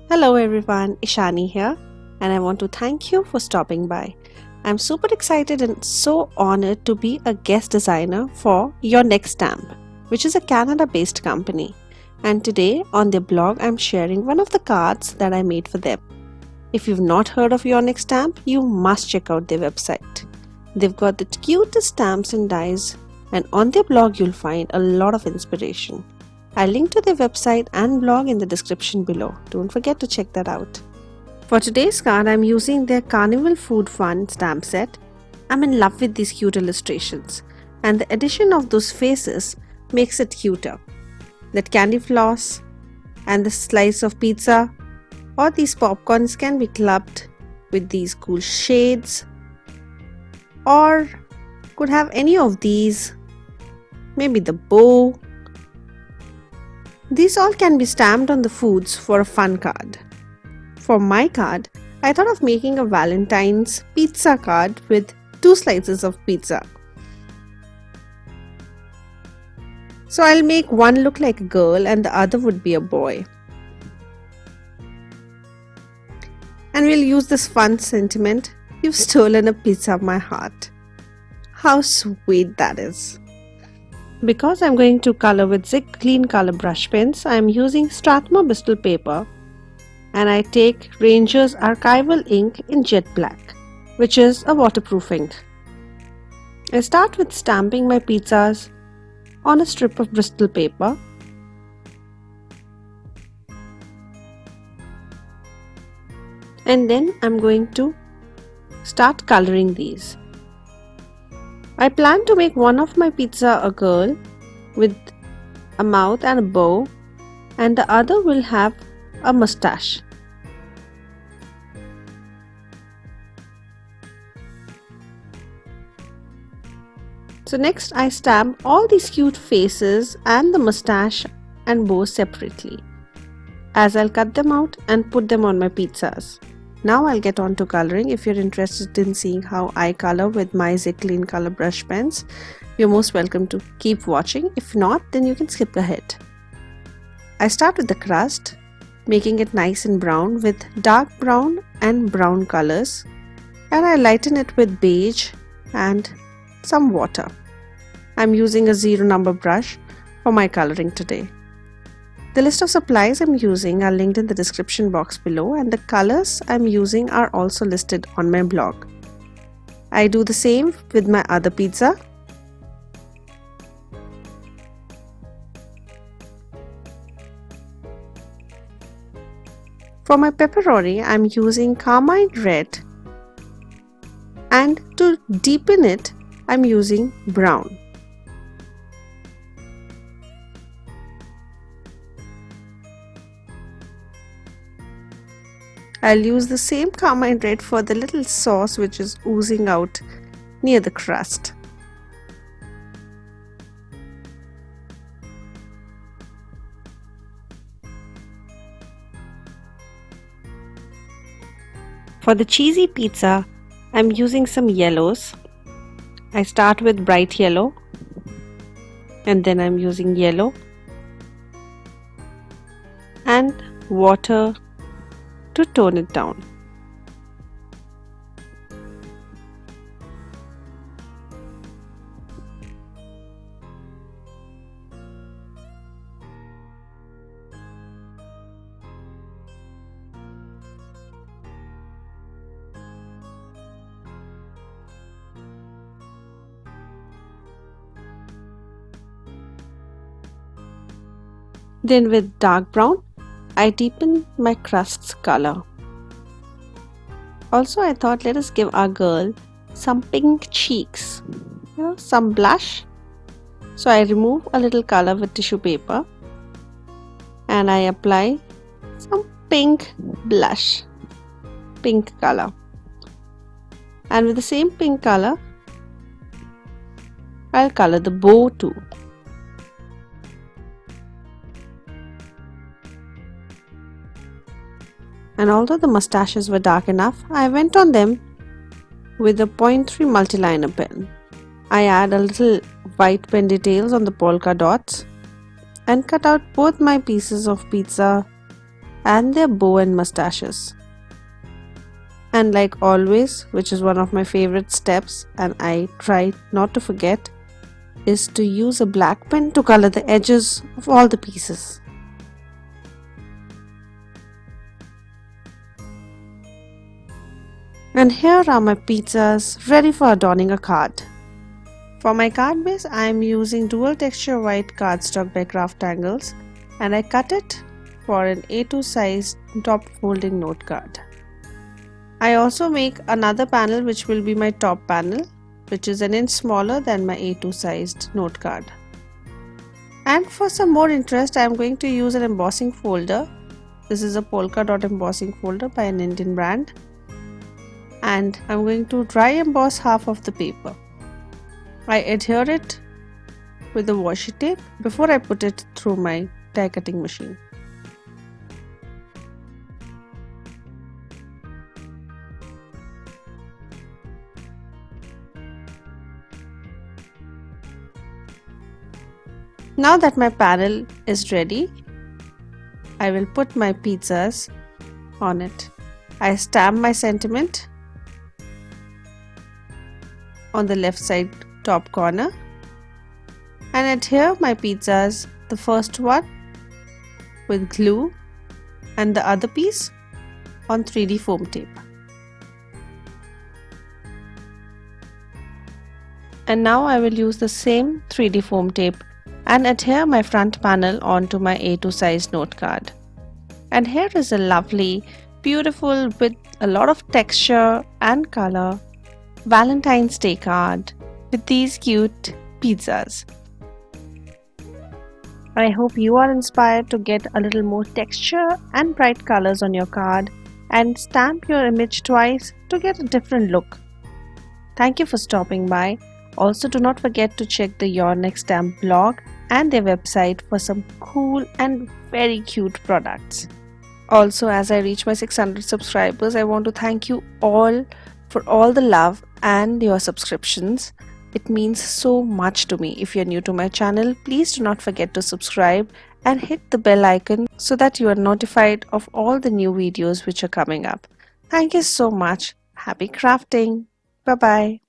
Hello everyone, Ishani here, and I want to thank you for stopping by. I'm super excited and so honored to be a guest designer for Your Next Stamp, which is a Canada based company. And today on their blog, I'm sharing one of the cards that I made for them. If you've not heard of Your Next Stamp, you must check out their website. They've got the cutest stamps and dies, and on their blog, you'll find a lot of inspiration. I'll link to their website and blog in the description below. Don't forget to check that out. For today's card, I'm using their Carnival Food Fun stamp set. I'm in love with these cute illustrations, and the addition of those faces makes it cuter. That candy floss and the slice of pizza or these popcorns can be clubbed with these cool shades, or could have any of these, maybe the bow. These all can be stamped on the foods for a fun card. For my card, I thought of making a Valentine's pizza card with 2 slices of pizza. So I'll make one look like a girl and the other would be a boy. And we'll use this fun sentiment, "You've stolen a piece of my heart." How sweet that is. Because I'm going to color with Zig Clean Color brush pens, I'm using Strathmore Bristol paper, and I take Ranger's Archival ink in jet black, which is a waterproof ink. I start with stamping my pizzas on a strip of Bristol paper. And then I'm going to start coloring these. I plan to make one of my pizza a girl with a mouth and a bow, and the other will have a mustache. So next I stamp all these cute faces and the mustache and bow separately, as I'll cut them out and put them on my pizzas. Now I'll get on to coloring. If you're interested in seeing how I color with my Zig Clean Color brush pens, you're most welcome to keep watching. If not, then you can skip ahead. I start with the crust, making it nice and brown with dark brown and brown colors, and I lighten it with beige and some water. I'm using a 0 number brush for my coloring today. The list of supplies I'm using are linked in the description box below, and the colors I'm using are also listed on my blog. I do the same with my other pizza. For my pepperoni, I'm using carmine red, and to deepen it, I'm using brown. I'll use the same carmine red for the little sauce which is oozing out near the crust. For the cheesy pizza, I'm using some yellows. I start with bright yellow, and then I'm using yellow and water to tone it down. Then with dark brown, I deepen my crust's color. Also, I thought, let us give our girl some pink cheeks, some blush. So I remove a little color with tissue paper and I apply some pink blush, pink color. And with the same pink color, I'll color the bow too. And although the mustaches were dark enough, I went on them with a 0.3 multiliner pen. I add a little white pen details on the polka dots and cut out both my pieces of pizza and their bow and mustaches. And like always, which is one of my favorite steps and I try not to forget, is to use a black pen to color the edges of all the pieces. And here are my pizzas ready for adorning a card. For my card base, I am using dual texture white cardstock by Craftangles, and I cut it for an A2 size top folding note card. I also make another panel which will be my top panel, which is an inch smaller than my A2 sized note card. And for some more interest, I am going to use an embossing folder. This is a polka dot embossing folder by an Indian brand. And I'm going to dry emboss half of the paper. I adhere it with the washi tape before I put it through my die cutting machine. Now that my panel is ready, I will put my pizzas on it. I stamp my sentiment on the left side top corner and adhere my pizzas, the first one with glue and the other piece on 3D foam tape. And now I will use the same 3D foam tape and adhere my front panel onto my A2 size note card. And here is a lovely, beautiful, with a lot of texture and color Valentine's Day card with these cute pizzas. I hope you are inspired to get a little more texture and bright colors on your card and stamp your image twice to get a different look. Thank you for stopping by. Also, do not forget to check the YNS Stamp blog and their website for some cool and very cute products. Also, as I reach my 600 subscribers, I want to thank you all for all the love and your subscriptions. It means so much to me. If you're new to my channel, please do not forget to subscribe and hit the bell icon so that you are notified of all the new videos which are coming up. Thank you so much. Happy crafting. Bye bye.